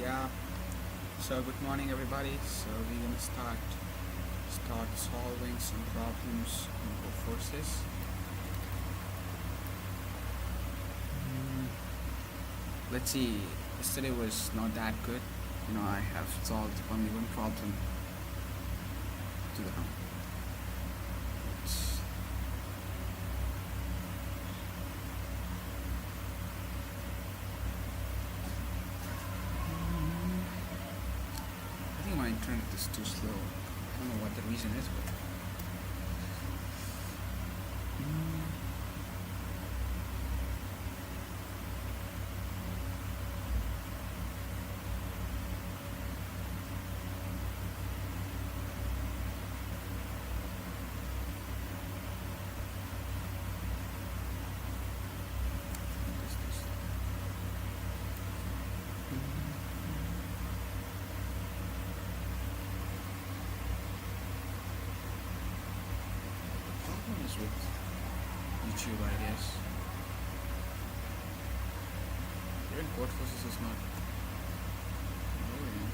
Yeah. So good morning, everybody. So we're gonna start solving some problems in both forces. Mm, let's see. Yesterday was not that good. I have solved only one problem to the hum. It's, I think my internet is too slow. I don't know what the reason is, but. Mm, what is this? The problem is with YouTube, I guess. Even code forces is not moving.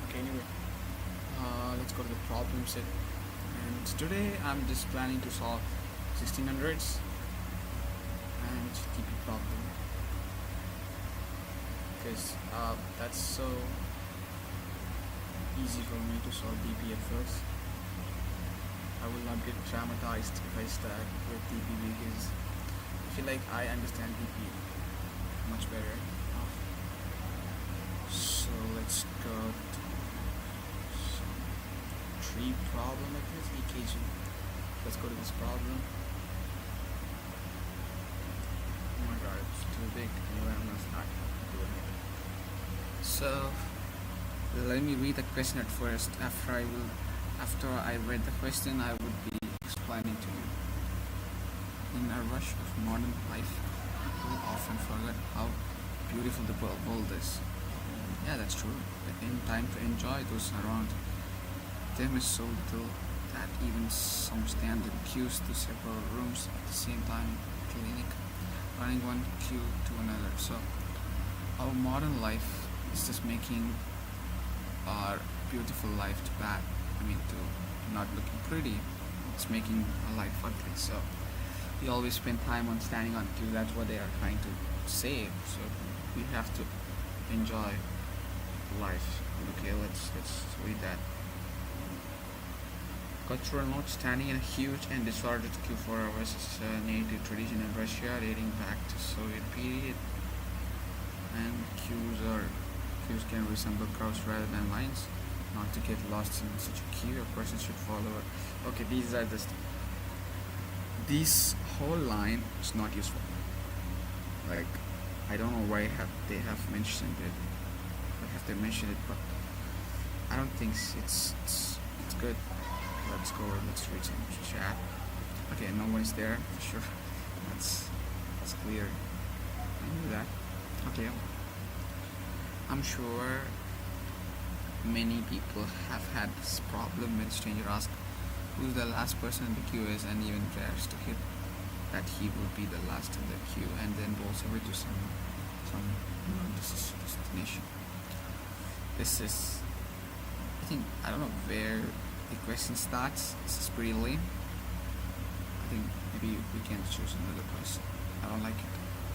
Okay, anyway, let's go to the problem set. And today I'm just planning to solve 1600s and TP problem because that's so easy for me to solve DP at first. I will not get traumatized if I start with DP because I feel like I understand DP much better. So let's go to some tree problem like this, EKG. Let's go to this problem. Oh my god, it's too big. Anyway, I'm not doing it. So let me read the question at first. After I read the question, I would be explaining to you. In a rush of modern life, people often forget how beautiful the world is. Yeah, that's true. But in time to enjoy those around them is so little that even some stand in queues to several rooms at the same time, clinic, running one queue to another. So our modern life is just making our beautiful life to bad. To not looking pretty. It's making our life ugly. So we always spend time on standing on queue. That's what they are trying to say. So we have to enjoy life. Okay, let's read that. Cultural note: standing in a huge and disordered queue for hours is a native tradition in Russia dating back to Soviet period. And queues can resemble crowds rather than lines. Not to get lost in such a queue, a person should follow it. Okay, this whole line is not useful. Like, I don't know why they have mentioned it. Why have they mentioned it? But I don't think it's good. Let's go. Let's read some chat. Okay, no one is there for sure. That's clear. I knew that. Okay. I'm sure many people have had this problem when stranger asks who the last person in the queue is and even dares to hit that he will be the last in the queue and then rolls away to some destination. This is, I don't know where the question starts. This is pretty lame. I think maybe we can choose another person. I don't like it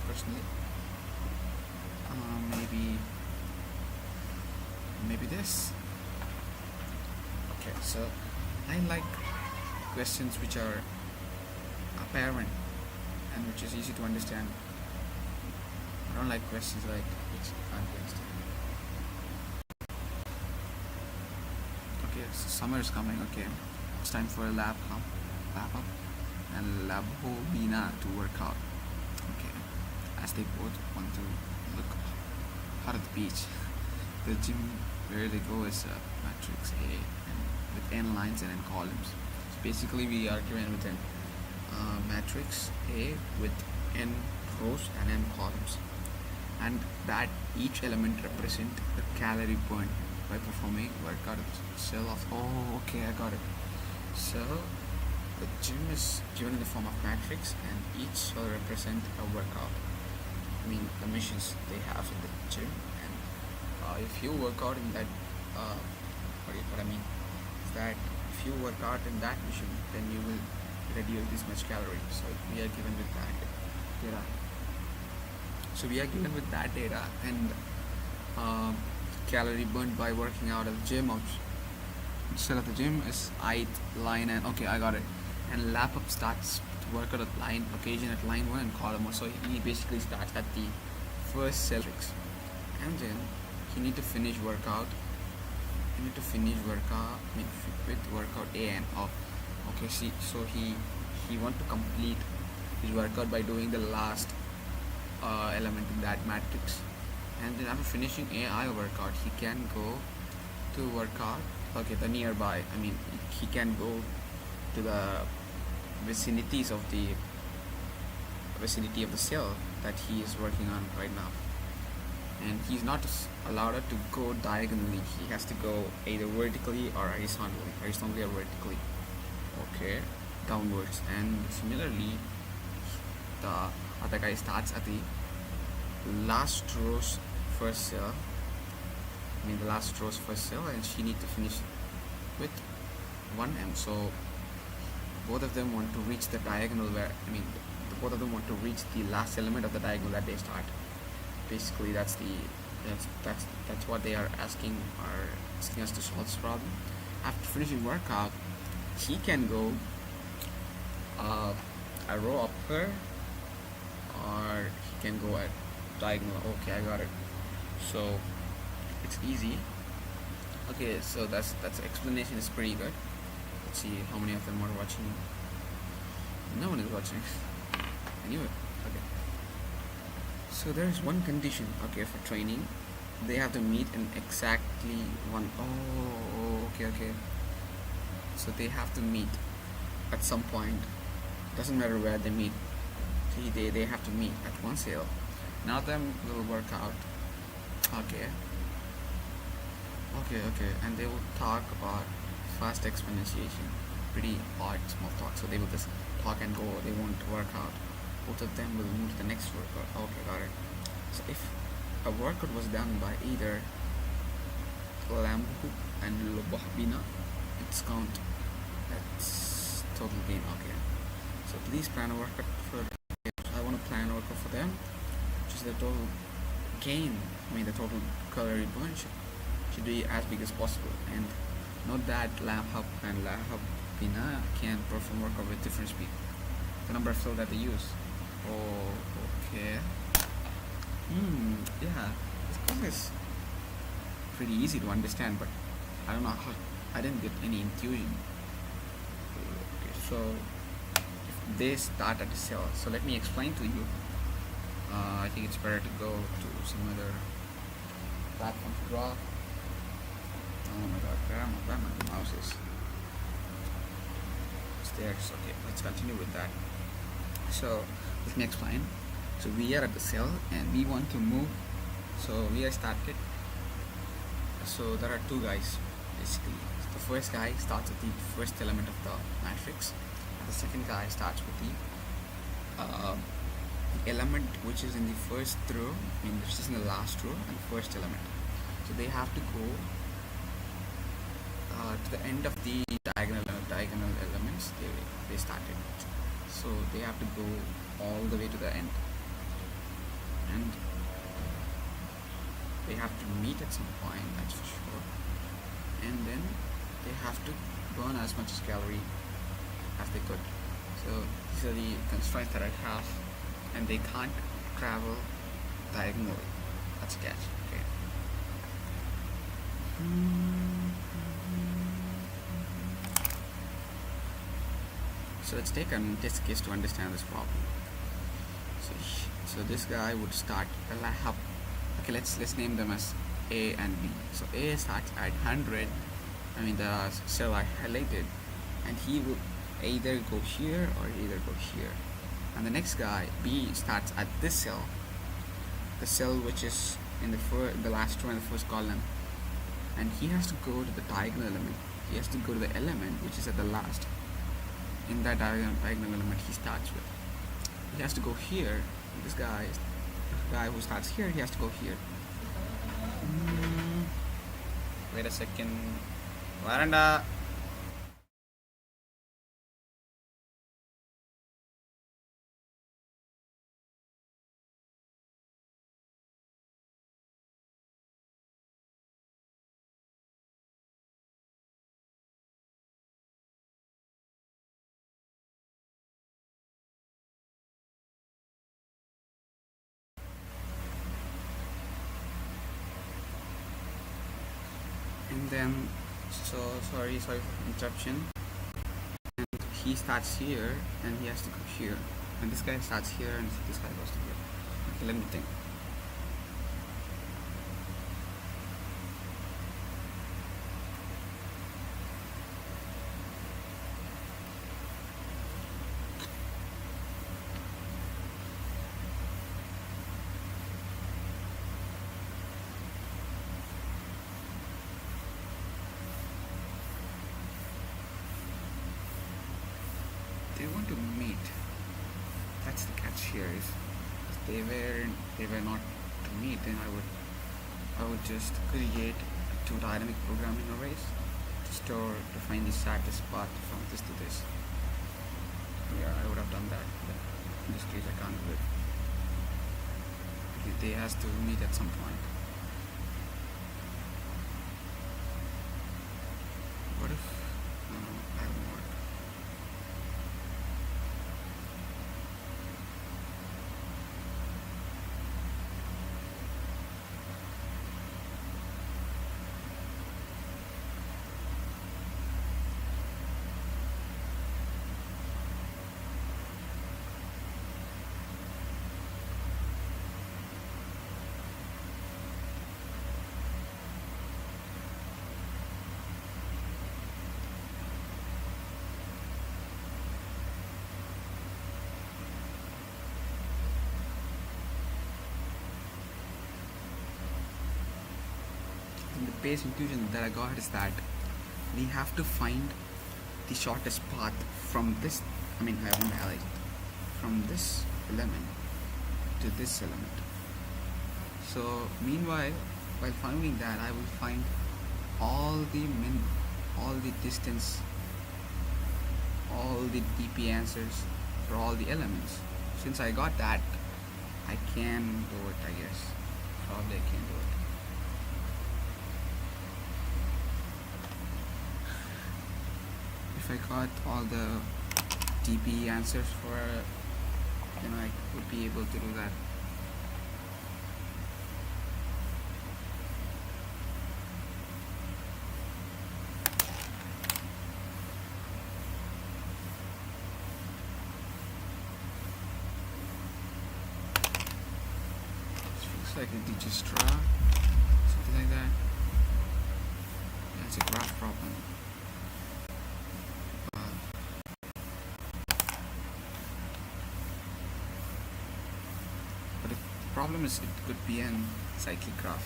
personally. Maybe this. Okay, so I like questions which are apparent and which is easy to understand. I don't like questions like which I can't understand. Okay, so summer is coming. Okay, it's time for a lap up and labobina to work out. Okay, as they both want to look hot at the beach. the gym where they go is matrix A and with n lines and n columns. So basically we are given with an matrix A with n rows and n columns, and that each element represent the calorie burn by performing workout of the cell of. Oh, okay, I got it. So the gym is given in the form of matrix, and each cell represent a workout. I mean the machines they have in the gym, and if you work out in that, what I mean is that if you work out in that machine, then you will reduce this much calorie. So we are given with that data. So we are given with that data, and calorie burned by working out at the gym instead of the gym is ith line, and okay, I got it. And lap up starts to work out at line occasion at line 1 and column 1. So he basically starts at the first cell, and then he need to finish workout. He need to finish workout. I mean, with workout A and off. Okay, see, so he want to complete his workout by doing the last element in that matrix, and then after finishing AI workout, he can go to workout. Okay, the nearby. I mean, he can go to the vicinity of the cell that he is working on right now, and he's not allowed to go diagonally. He has to go either vertically or horizontally or vertically. Okay, downwards. And similarly, the other guy starts at the last row's first cell. The last row's first cell, and she need to finish with 1m. So both of them want to reach the diagonal both of them want to reach the last element of the diagonal that they start. Basically, that's what they are asking us to solve this problem. After finishing workout, he can go a row up here, or he can go at diagonal. Okay, I got it. So it's easy. Okay, so that's explanation is pretty good. Let's see how many of them are watching. No one is watching. I knew it. Okay. So there is one condition. Okay, for training, they have to meet in exactly one. Oh, okay. So they have to meet at some point. Doesn't matter where they meet. See, they have to meet at one cell. None of them will work out. Okay, and they will talk about fast exponentiation. Pretty odd small talk. So they will just talk and go. They won't work out. Both of them will move to the next workout. Okay, got it. So if a workout was done by either Lambu and Lobohabina, it's count. That's total gain. Okay. So please plan a workout for. I want to plan a workout for them, which is the total gain. The total calorie burn should be as big as possible. And note that Lamhub and Lahabina can perform workout with different speed. The number of cells that they use. Oh, okay. Yeah, this problem is pretty easy to understand, but I don't know how. I didn't get any intuition. Okay, so if they start at the cell, so let me explain to you. I think it's better to go to some other platform to draw. Oh my god, where my mouse is? It's there. Okay, let's continue with that. So let me explain. So we are at the cell and we want to move. So we are started. So there are two guys basically. So the first guy starts with the first element of the matrix, and the second guy starts with the element which is in the first row, which is in the last row, and the first element. So they have to go to the end of the diagonal elements they started. So they have to go all the way to the end, and they have to meet at some point, that's for sure. And then they have to burn as much as calorie as they could. So these are the constraints that I have, and they can't travel diagonally. That's a catch. Okay. So let's take a test case to understand this problem. So this guy would start a lab. Okay, let's name them as A and B. So A starts at 100, I mean the cell I highlighted, and he will either go here or either go here. And the next guy, B, starts at this cell, the cell which is in the last row in the first column, and he has to go to the diagonal element. He has to go to the element which is at the last. In that diagonal element he starts with. He has to go here. This guy who starts here, he has to go here. Wait a second. Varanda. And then, so sorry for interruption. And he starts here, and he has to go here. And this guy starts here, and this guy goes to here. Okay, let me think. They want to meet. That's the catch here. If they were not to meet, then I would just create two dynamic programming arrays to find the shortest path from this to this. Yeah, I would have done that, but in this case I can't do it. They has to meet at some point. What if I have more? The base conclusion that I got is that we have to find the shortest path from this, I mean I haven't highlighted, from this element to this element. So meanwhile, while finding that, I will find all the distance, all the DP answers for all the elements. Since I got that, I can do it, I guess. Probably I can do it. If I got all the DP answers for, then I would be able to do that. This looks like a Dijkstra, something like that. Yeah, it's a graph problem. The problem is it could be an cyclic graph.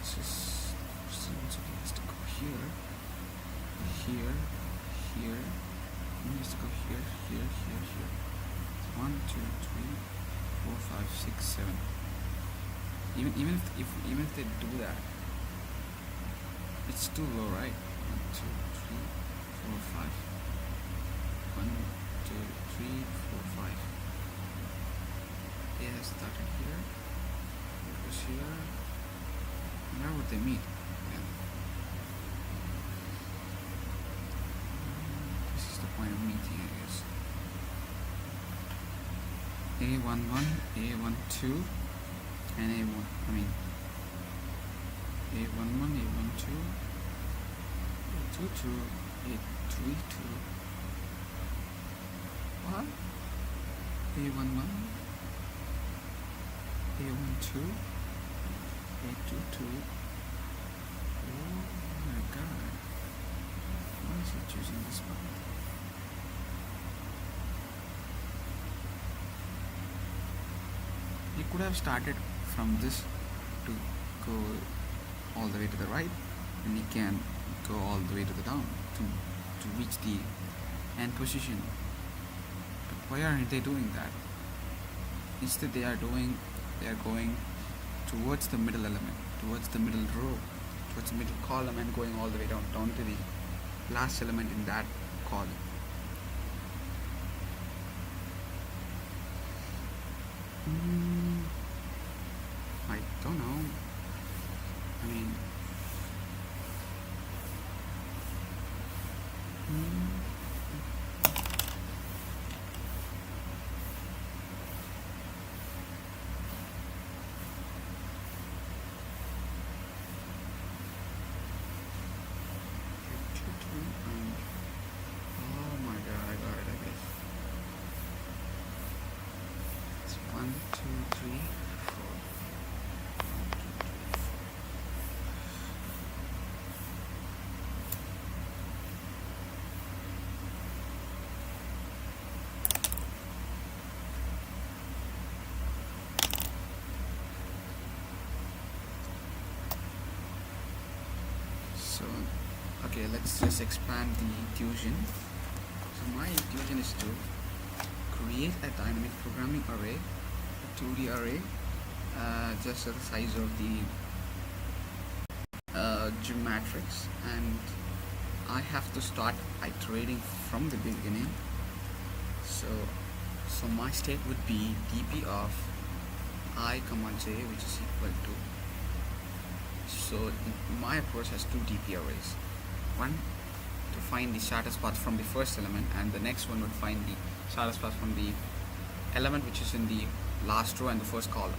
This is so it has to go here, here, here. It has to go here, here, here, here. 1, 2, 3, 4, 5, 6, 7. Even if they do that, it's too low, right? 1, 2, 3, 4, 5. would they meet? This is the point of meeting, I guess. A11, A12, and A1. I mean, A11, A12, A22, A32. What? A11, A12, A22. Oh my god. Why is he choosing this one? You could have started from this to go all the way to the right, and you can go all the way to the down to reach the end position. But why aren't they doing that? Instead they are going towards the middle element, towards the middle row, towards the middle column, and going all the way down to the last element in that column. I don't know. I mean, oh my god, I got it, I guess. It's 1, 2, 3, 4. So, okay, let's just expand the intuition. So my intuition is to create a dynamic programming array, a 2D array, just at the size of the gym matrix, and I have to start iterating from the beginning. So my state would be dp of I comma j, which is equal to. So my approach has two dp arrays. One to find the shortest path from the first element, and the next one would find the shortest path from the element which is in the last row and the first column.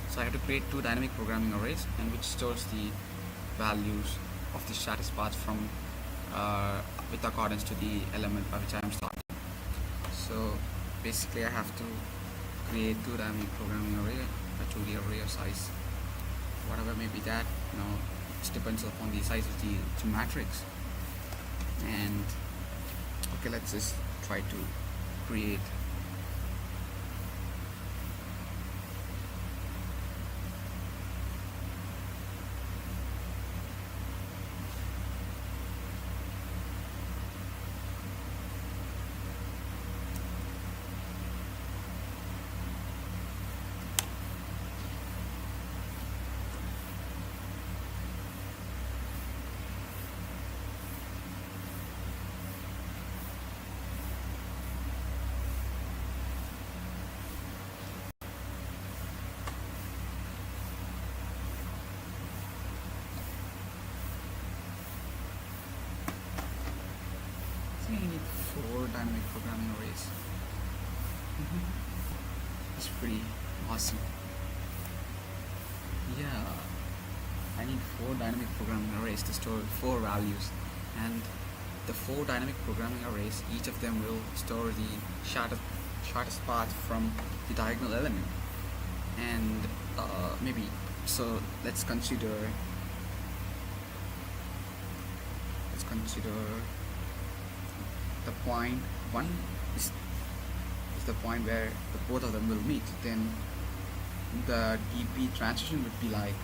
So I have to create two dynamic programming arrays, and which stores the values of the shortest path from with accordance to the element by which I am starting. So basically I have to create two dynamic programming array, a 2D array of size whatever may be that, it depends upon the size of the matrix. And okay, let's just try to create I need 4 dynamic programming arrays. It's pretty awesome. Yeah, I need 4 dynamic programming arrays to store 4 values, and the 4 dynamic programming arrays, each of them will store the shortest path from the diagonal element. And maybe, so let's consider the point 1 is the point where both of them will meet. Then the dp transition would be like,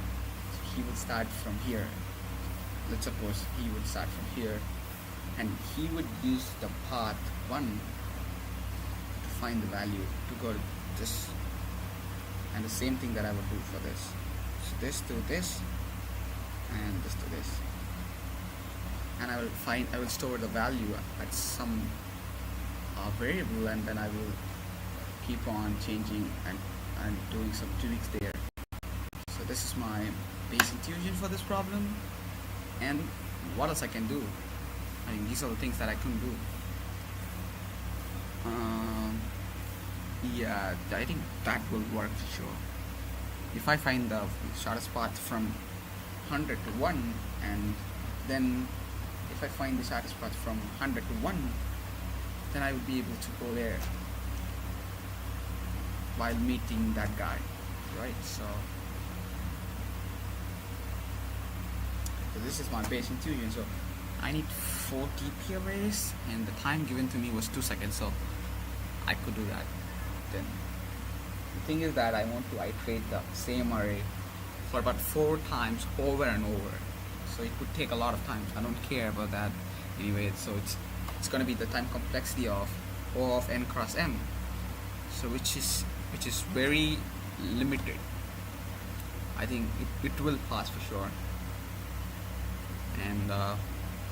he would start from here. Let's suppose he would start from here, and he would use the path 1 to find the value to go to this, and the same thing that I would do for this. So this to this, and this to this, and I will store the value at some variable, and then I will keep on changing and doing some tweaks there. So this is my basic intuition for this problem, and what else I can do. I mean, these are the things that I couldn't do. Yeah, I think that will work for sure. If I find the shortest path from 100 to 1, and then if I find the shortest path from 100 to 1, then I will be able to go there while meeting that guy, right? So this is my base intuition. So I need 4 TP arrays, and the time given to me was 2 seconds, so I could do that. Then the thing is that I want to iterate the same array for about 4 times over and over, so it would take a lot of time. I don't care about that anyway. So it's going to be the time complexity of O of n cross m, so which is very limited. I think it will pass for sure. And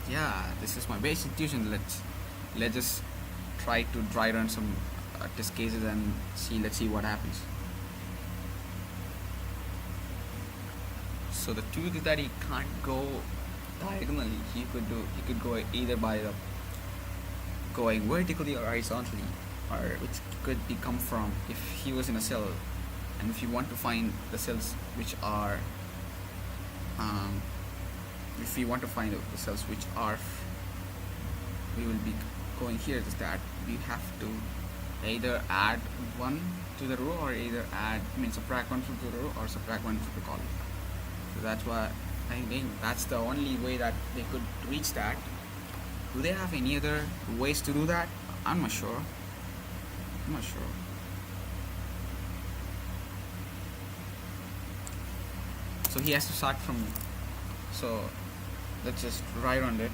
yeah, this is my base intuition. Let's just try to dry run some test cases and let's see what happens. So the truth is that he can't go diagonally. He could go either by the going vertically or horizontally, or which could come from if he was in a cell, and if you want to find the cells which are if we want to find the cells which are, we will be going here, is that we have to either add 1 to the row, or either subtract 1 from the row, or subtract 1 from the column. So that's why I think that's the only way that they could reach that. Do they have any other ways to do that? I'm not sure. So he has to start from, so let's just write on it.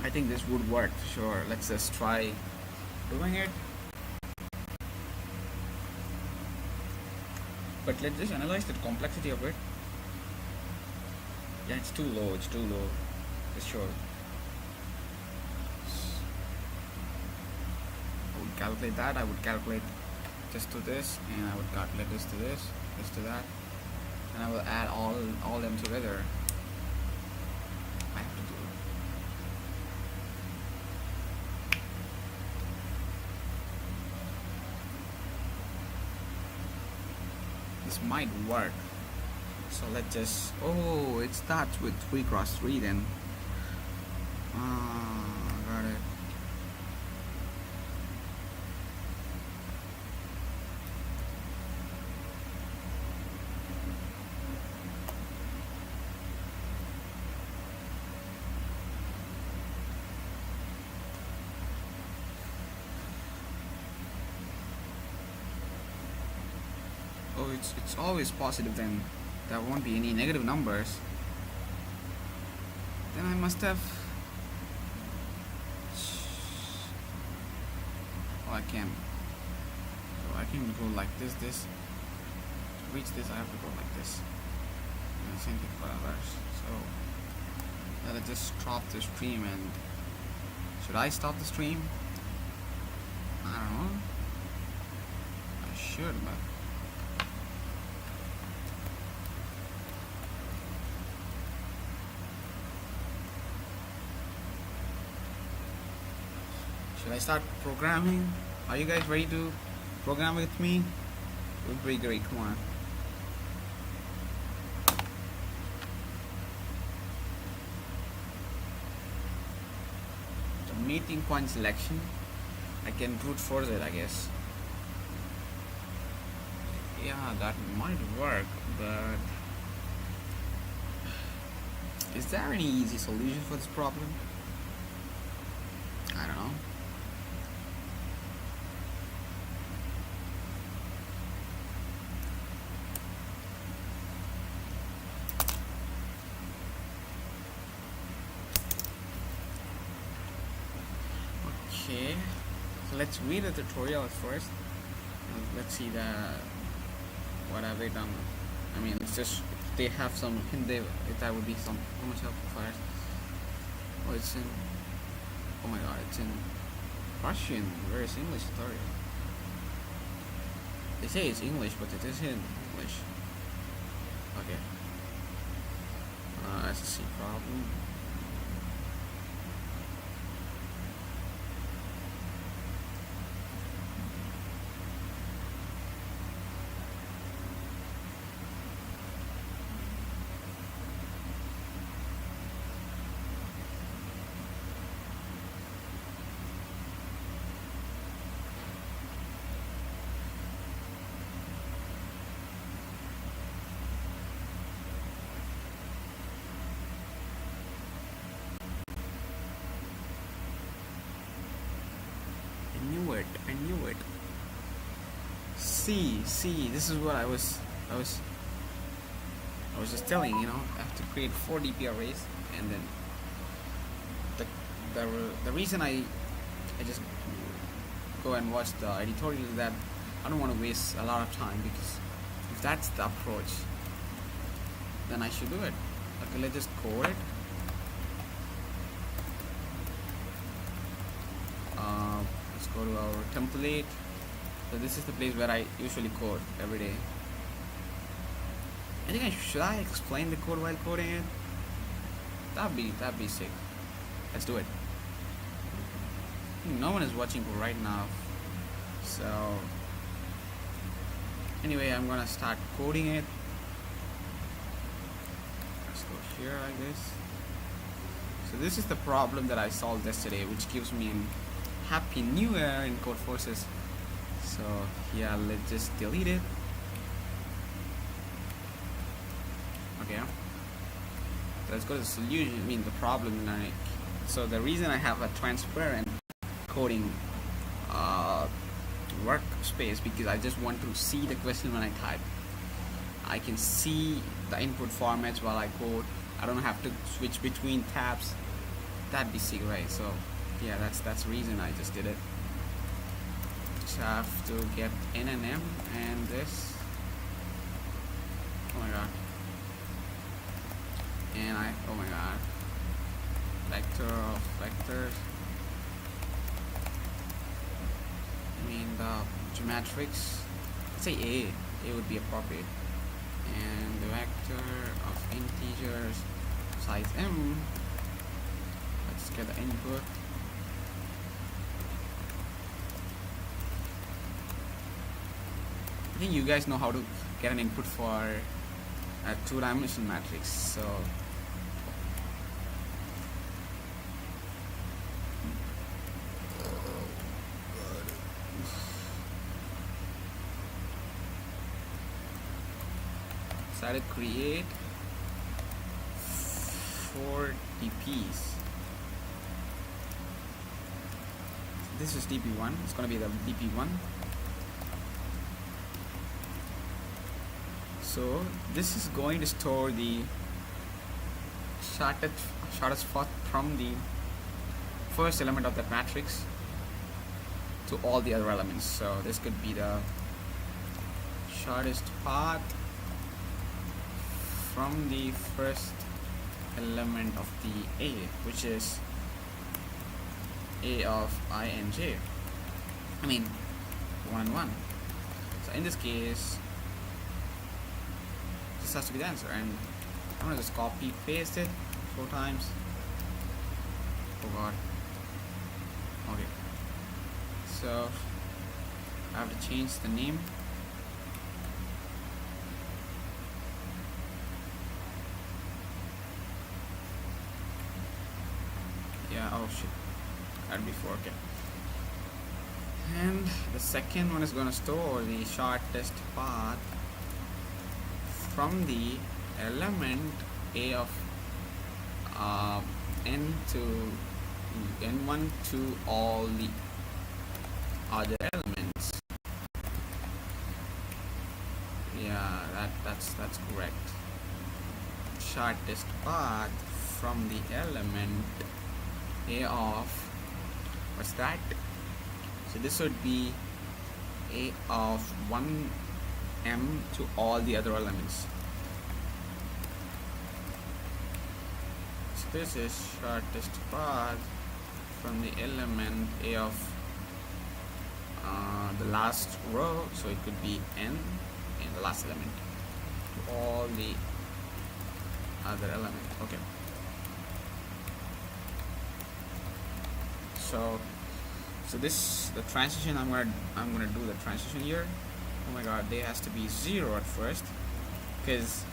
I think this would work for sure. Let's just try doing it. But let's just analyze the complexity of it. Yeah, it's too low, for sure. I would calculate that. I would calculate this to this, and I would calculate this to this to that, and I will add all them together. I have to do it. This might work. So let's just, it starts with 3 cross 3 then. Got it. Oh, it's always positive then. There won't be any negative numbers. Then I must have. Oh, I can. So I can go like this. To reach this, I have to go like this. And same thing for others. So let's just stop the stream. And should I stop the stream? I don't know. I should, but. Should I start programming? Are you guys ready to program with me? It would be great, come on. The meeting point selection, I can brute force it, I guess. Yeah, that might work, but is there any easy solution for this problem? I don't know. Okay, so let's read the tutorial first. Let's see what have they done. I mean, it's just they have some hint. That would be so much helpful for us. Oh, it's in. Oh my God, it's in Russian. Where is English tutorial? They say it's English, but it is in English. Okay. That's a C problem. I knew it. C. This is what I was just telling, I have to create 4 DP arrays, and then the reason I just go and watch the editorial is that I don't want to waste a lot of time, because if that's the approach, then I should do it. Okay, let's just code it. Let's go to our template. So this is the place where I usually code every day. I think should I explain the code while coding it? That'd be sick. Let's do it. No one is watching right now, so anyway, I'm gonna start coding it. Let's go here like this. So this is the problem that I solved yesterday, which gives me an Happy New Year in Code Forces. So yeah, let's just delete it. Okay, let's go to the solution. I mean the problem. So the reason I have a transparent coding workspace, because I just want to see the question when I type. I can see the input formats while I code. I don't have to switch between tabs. That'd be sick, right? So yeah, that's the reason I just did it. Just have to get N and M and this. Oh my God. And oh my God. Vector of vectors. I mean the geometrics. Let's say A would be appropriate. And the vector of integers size M. Let's get the input. I think you guys know how to get an input for a 2-dimensional matrix. So decided to create 4 DPs. This is DP1. It's gonna be the DP1. So this is going to store the shortest path from the first element of that matrix to all the other elements. So this could be the shortest path from the first element of the A, which is A of I and J. I mean 1 and 1. So in this case, this has to be the answer, and I'm gonna just copy paste it 4 times. Oh God. Okay, so I have to change the name. Yeah, oh shit, that'd be 4. Okay, and the second one is gonna store the shortest path from the element A of n to n1 to all the other elements. Yeah, that's correct. Shortest path from the element A of What's that? So this would be a of 1m to all the other elements. So this is shortest path from the element a of the last row, so it could be n in the last element to all the other elements. Okay. So this the transition I'm gonna do the transition here. Oh my god, they has to be 0 at first because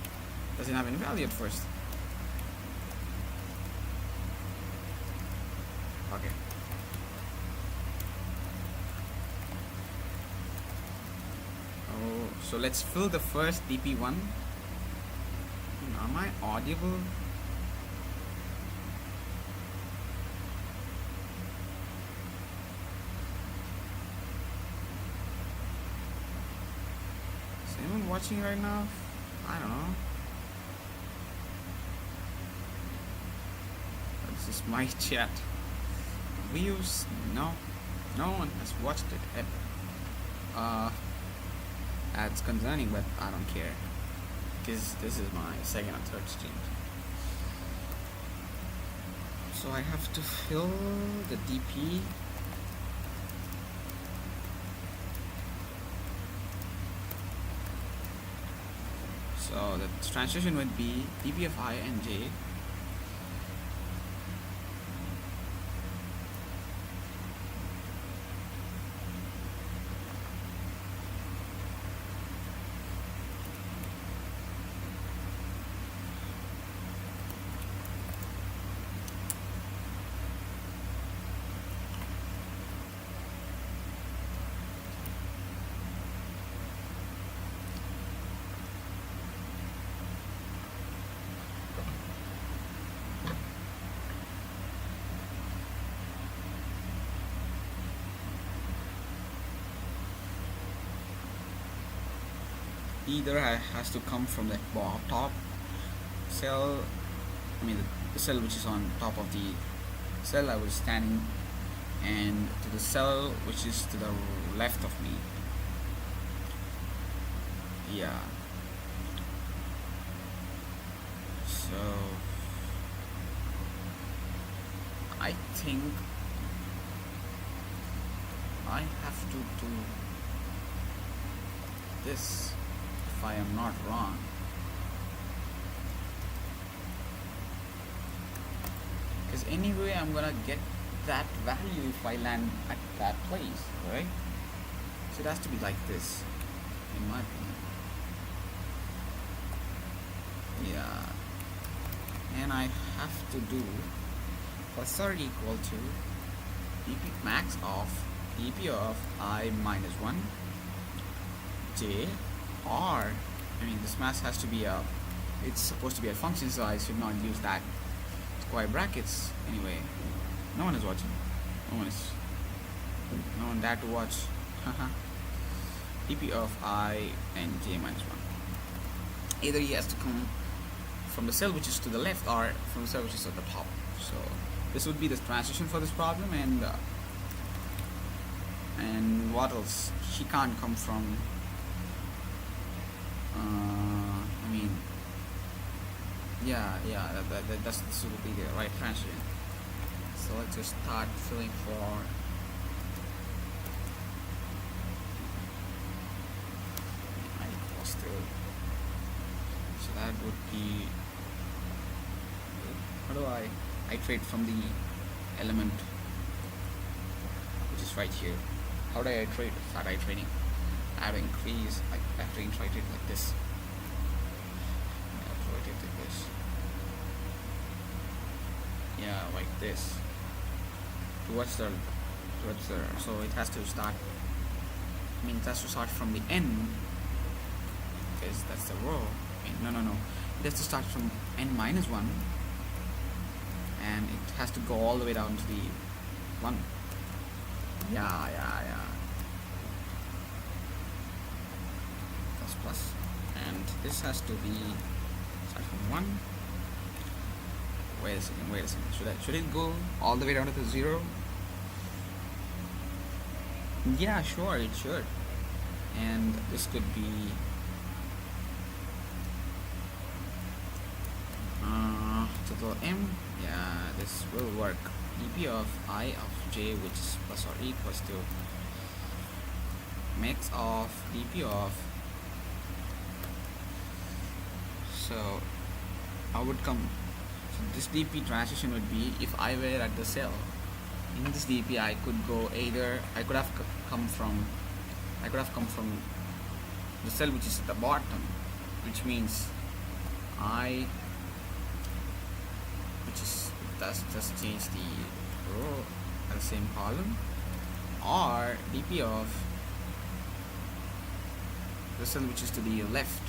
it doesn't have any value at first. Okay. Oh, so let's fill the first dp1. Am I audible? Is anyone watching right now? I don't know. This is my chat. Views? No. No one has watched it. That's concerning, but I don't care. Because this is my second or third stream. So I have to fill the DP. So the transition would be DP of I and J. Either has to come from the top cell, I mean the cell which is on top of the cell I was standing, and to the cell which is to the left of me. Yeah. So I think I have to do this if I am not wrong. Because anyway I'm gonna get that value if I land at that place, right? So it has to be like this, in my opinion. Yeah. And I have to do for third equal to dp max of dp of I minus 1 j, or I mean this mass has to be a, it's supposed to be a function, so I should not use that square brackets. Anyway, no one is watching. No one there to watch. dp of I and j minus 1. Either he has to come from the cell which is to the left or from the cell which is at the top. So this would be the transition for this problem, and what else? She can't come from I mean, yeah, this would be the right transition. So let's just start filling for I equals to, so that would be, how do I iterate from the element which is right here? How do I iterate? Start iterating. I have to increase, I have to iterate it like this. I have to iterate it like this. Yeah, like this. Towards the, so it has to start, I mean it has to start from the n, because that's the row. I mean, no. It has to start from n minus 1, and it has to go all the way down to the 1. Yeah. Plus, and this has to be start from 1. Wait a second. Should it go all the way down to the 0? Yeah, sure, it should. And this could be to the m. Yeah, this will work. dp of I of j, which is plus or equals to max of dp of. So I would come. So this dp transition would be, if I were at the cell in this dp, I could go either. I could have come from the cell which is at the bottom, which means I, which is just change the row at the same column, or dp of the cell which is to the left.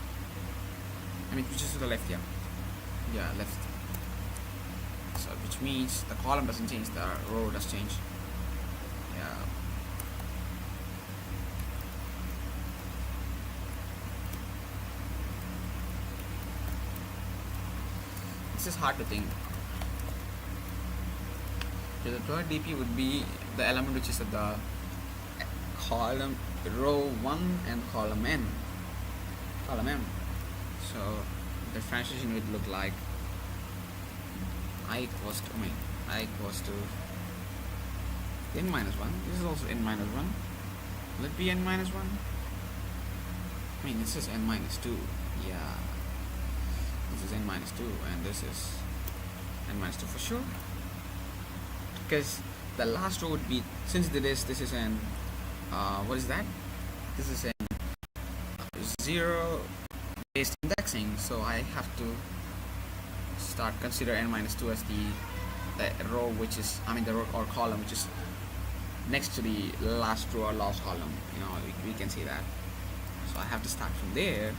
I mean, which is to the left, yeah, left. So which means the column doesn't change, the row does change. Yeah. This is hard to think. So the third dp would be the element which is at the column row 1 and column m. So the transition would look like I equals to n minus 1. This is also n minus 1. Will it be n minus 1? I mean, this is n minus 2. Yeah. This is n minus 2, and this is n minus 2 for sure. Because the last row would be, since this is an what is that? This is an 0 based indexing, so I have to consider n minus 2 as the row which is, I mean the row or column which is next to the last row or last column. You know, we can say that. So I have to start from there.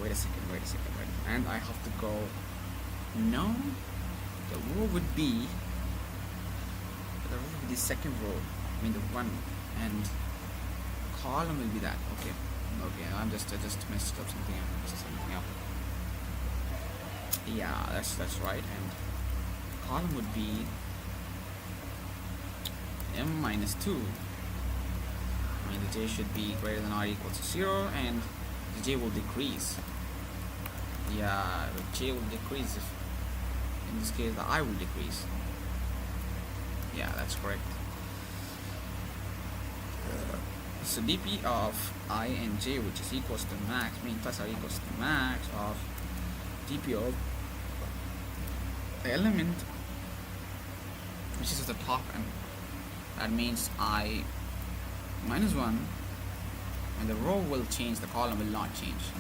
Wait a second, and I have to go. No, the row would be the second row. I mean the one, and column will be that. Okay, I just messed up something up. Yeah, that's right. And column would be m minus 2. I mean the j should be greater than or equal to 0, and the j will decrease. Yeah, the j will decrease if, in this case, the I will decrease. Yeah, that's correct. So dp of I and j, which is equals to max, plus or equals to max of dp of the element which is at the top, and that means I minus 1, and the row will change, the column will not change.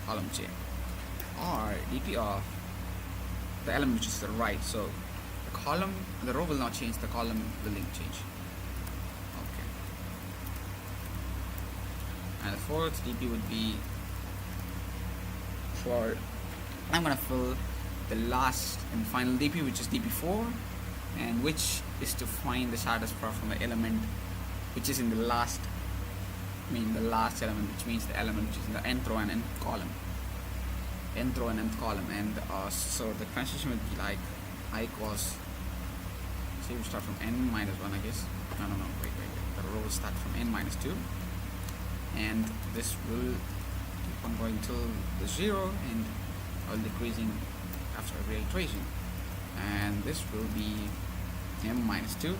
Column j, or dp of the element which is to the right. So the row will not change, the column will change. Okay. And the fourth dp would be for, I'm gonna fill the last and final dp, which is dp4, and which is to find the shortest path from the element which is in the last, the last element, which means the element which is in the nth row and nth column. And so the transition would be like I equals, say we start from n minus 1, I guess. No, wait. The row will start from n minus 2, and this will keep on going till the 0, and all decreasing after every iteration. And this will be m minus 2,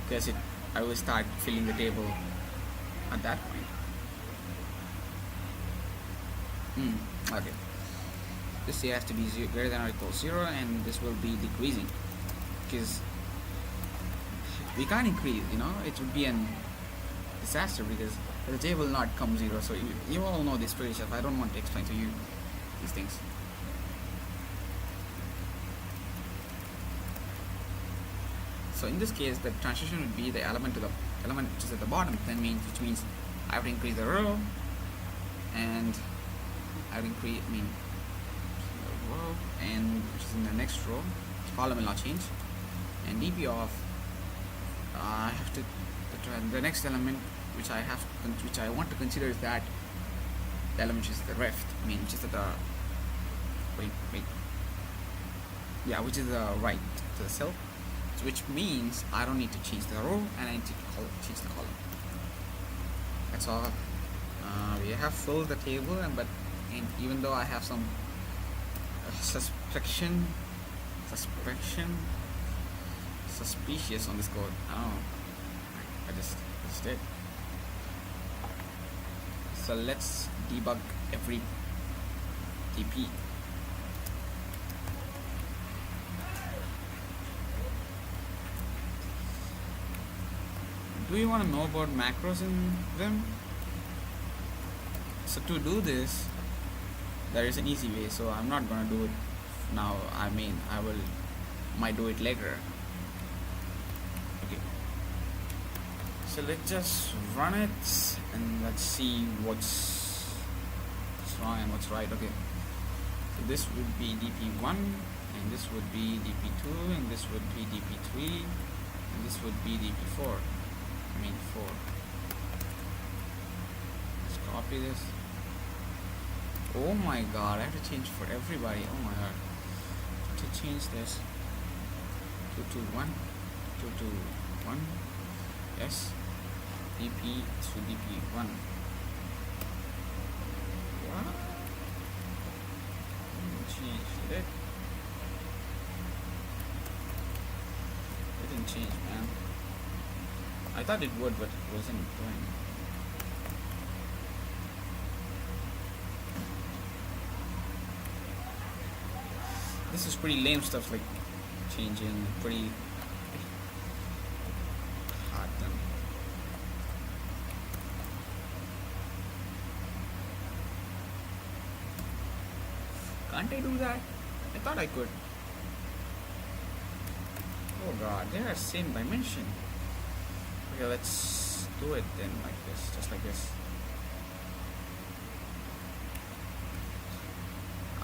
because I will start filling the table at that point. Okay. This has to be greater than or equal to 0, and this will be decreasing, because we can't increase, it would be a disaster, because the j will not come 0. So you all know this pretty stuff. I don't want to explain to you these things. So in this case, the transition would be the element which is at the bottom, which means I have to increase the row, and I would increase, the row, and which is in the next row, column will not change, and dp of I have to, the next element which I want to consider is that the element which is the left, which is at the which is the right to the cell. which means I don't need to change the row and I need to change the column. That's all. We have filled the table, but even though I have some suspicious on this code, I just did. So let's debug every TP. Do you want to know about macros in Vim? So to do this, there is an easy way. So I'm not gonna do it now. I might do it later. Okay. So let's just run it and let's see what's wrong and what's right. Okay. So this would be DP1, and this would be DP2, and this would be DP3, and this would be DP4. 4. Let's copy this. Oh my god, I have to change for everybody. Oh my god. To change this 221 221 yes, DP to DP1. What? Change it. It didn't change, man. I thought it would, but it wasn't doing. This is pretty lame stuff, like changing pretty hard done. Can't I do that? I thought I could. Oh god, they are same dimension. Okay, let's do it then like this, just like this.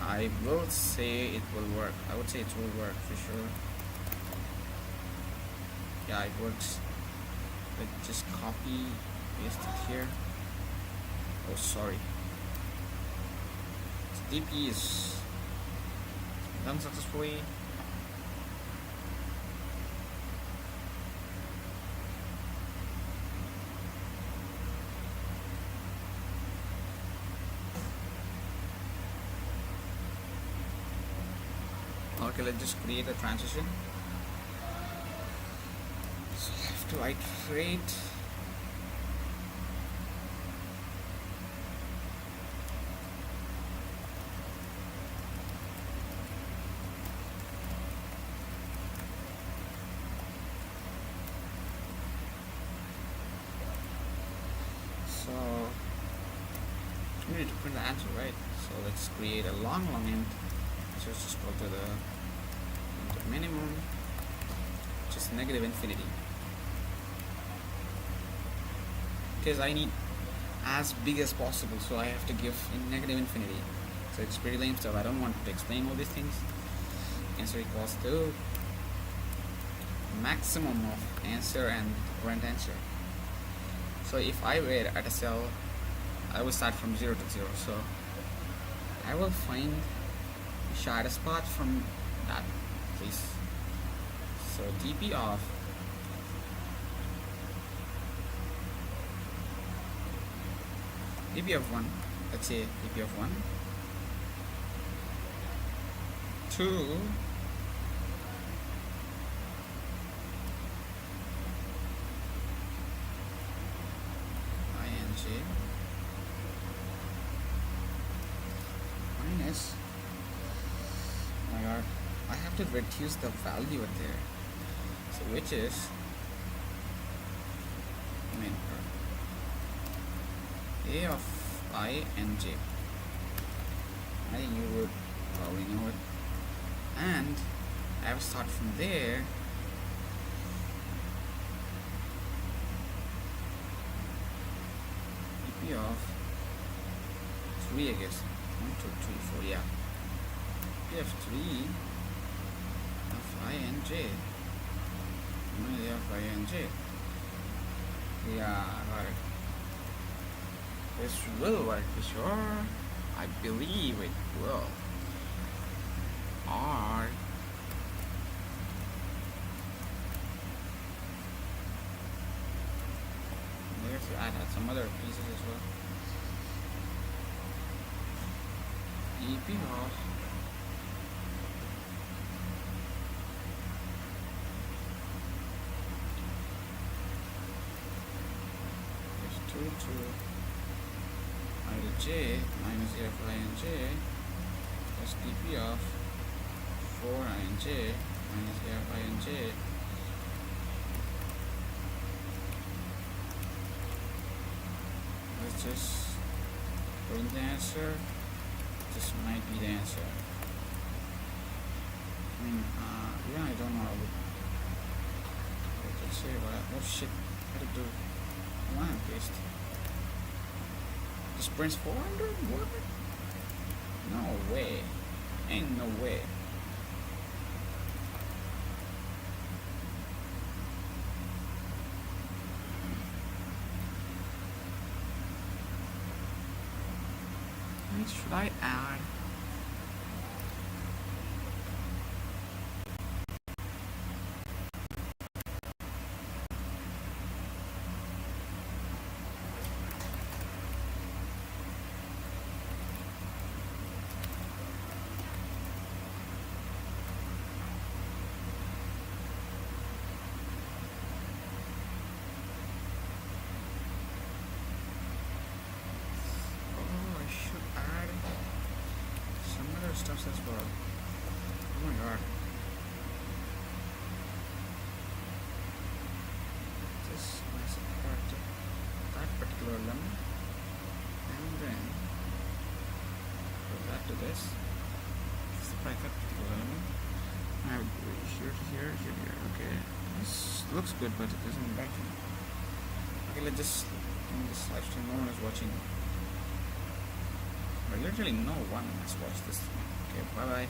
I will say it will work. I would say it will work for sure. Yeah, it works. Let's just copy, paste it here. Oh, sorry. So DP is done successfully. Okay, let's just create a transition. So I have to iterate. So we need to print the answer, right? So let's create a long int. So let's just go to the minimum, which is -infinity, because I need as big as possible, so I have to give in -infinity. So it's pretty lame stuff. I don't want to explain all these things. Answer equals to maximum of answer and current answer. So if I were at a cell, I will start from 0 to 0. So I will find shadow spot from that, please. So DP of one, let's say DP of 1 2 ing minus, oh my god, I have to reduce the value at there, so which is a of I and j. I think you would probably know it, and I have to start from there. dp of 3, I guess. 1 2 3 4, yeah. dp of 3 of I and j. A of I and j. Yeah, I got it. This will work for sure. I believe it will. Or to add some other pieces as well. EP of is 2 to I to j minus f I and j plus dp of 4 I and j minus f I and j let's just put in the answer. This might be the answer. I mean, yeah, I don't know. Let's say what? Oh shit! How to do? Come on, paste. This prints 400? What? No way. Ain't no way. What should I add? Stuff as well. Oh my god. This is that particular lemon. And then put that to this. Supply that particular lemon. I have here to here, here to here. Okay. This looks good, but it doesn't like me. Okay, let's just in this live stream no one is watching. But literally no one has watched this. Okay, bye bye.